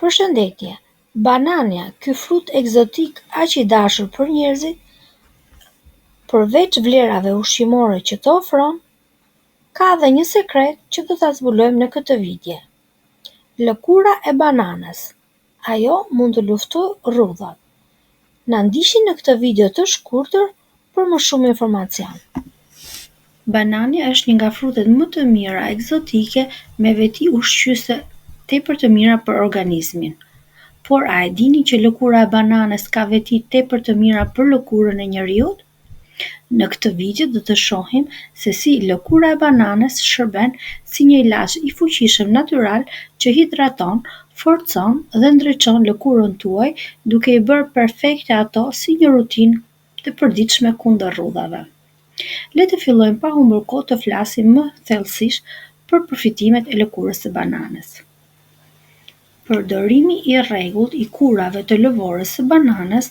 Përshëndetje, banania, ky frut egzotik aq i dashur për njerëzit, përveç vlerave ushqimore që të ofron, ka edhe një sekret që do ta zbulojmë në këtë video. Lëkura e bananës. Ajo mund të luftojë rrudhat. Na ndiqni në këtë video të shkurtër për më shumë informacion. Banani është një nga frutet më të mira egzotike me veti ushqyese tepër të mira për organizmin. Por a e dini që lëkura e bananës ka veti tepër të mira për lëkurën e njeriut? Në këtë video do të shohim se si lëkura e bananës shërben si një ilaç i fuqishëm natyral që hidraton, forcon dhe ndriçon lëkurën tuaj duke i bërë perfekte ato si një rutinë të përditshme kundër rrudhave. Le të fillojmë pa humbur kohë të flasim më thellësisht për përfitimet e lëkurës së bananës. Përdorimi i rregullt i kurave të lëvorës së bananës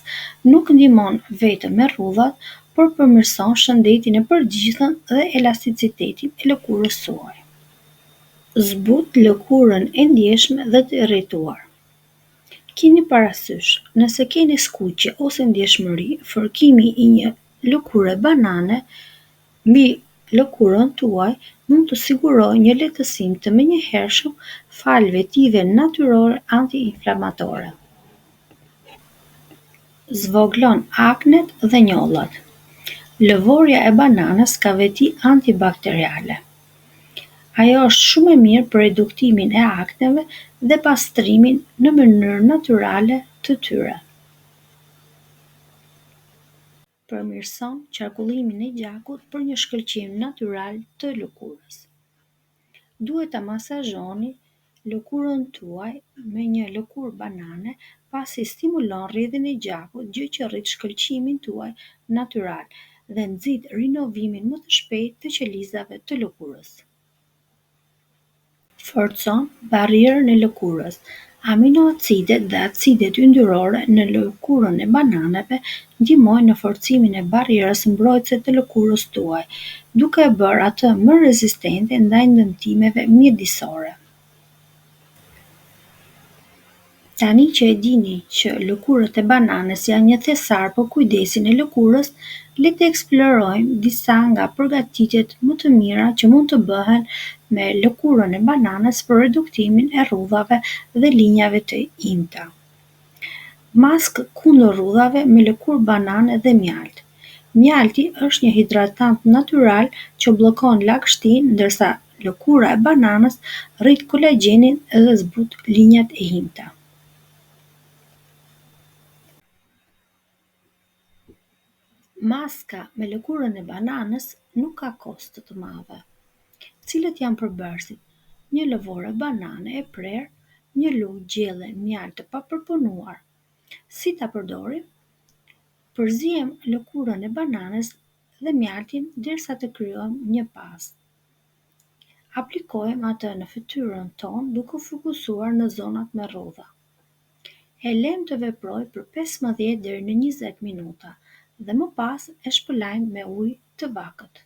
nuk ndihmon vetëm me rrudhat, por përmirëson shëndetin e përgjithshëm dhe elasticitetin e lëkurës suaj. Zbut lëkurën e ndjeshme dhe të irrituar. Keni parasysh, nëse keni skuqje ose ndjeshmëri, fërkimi i një lëkure banane mbi lëkurën tuaj mund të sigurojë një lehtësim të menjëhershëm fal vetive natyrore anti-inflamatore. Zvoglon aknet dhe njollat. Lëvorja e bananës ka veti antibakteriale. Ajo është shumë e mirë për reduktimin e akneve dhe pastrimin në mënyrë natyrale të tyre. Përmirëson qarkullimin e gjakut për një shkëlqim natyral të lëkurës. Duhet ta masazhoni lëkurën tuaj me një lëkurë banane pasi stimulon rrjedhin e gjakut, gjë që rrit shkëlqimin tuaj natyral dhe nxit rinovimin më të shpejtë të qelizave të lëkurës. Forcon barrierën e lëkurës. Aminoacidet dhe acidet yndyrore në lëkurën e bananeve ndihmojnë në forcimin e barrierës mbrojtëse të lëkurës tuaj, duke e bërë atë më rezistente ndaj dëmtimeve mjedisore. Tani që e dini që lëkurët e bananës janë një thesar për kujdesin e lëkurës, le të eksplorojmë disa nga përgatitjet më të mira që mund të bëhen me lëkurën e bananës për reduktimin e rrudhave dhe linjave të imta. Maskë kundër rrudhave me lëkurë banane dhe mjalt. Mjalti është një hidratant natyral që bllokon lagështinë, ndërsa lëkura e bananës rrit kolagjenin dhe zbut linjat e imta. Maska me lëkurën e bananës nuk ka kosto të mëdha. Cilët janë përbërësit? Një lëvorë banane e prerë, një lugë gjelle mjalt të papërpunuar. Si ta përdorim? Përzihem lëkurën e bananës dhe mjaltin derisa të krijojmë një pastë. Aplikojmë atë në fytyrën tonë duke fokusuar në zonat me rrudha. E lëm të veprojë për 15 deri në 20 minuta dhe më pas e shpëlajmë me ujë të vakët.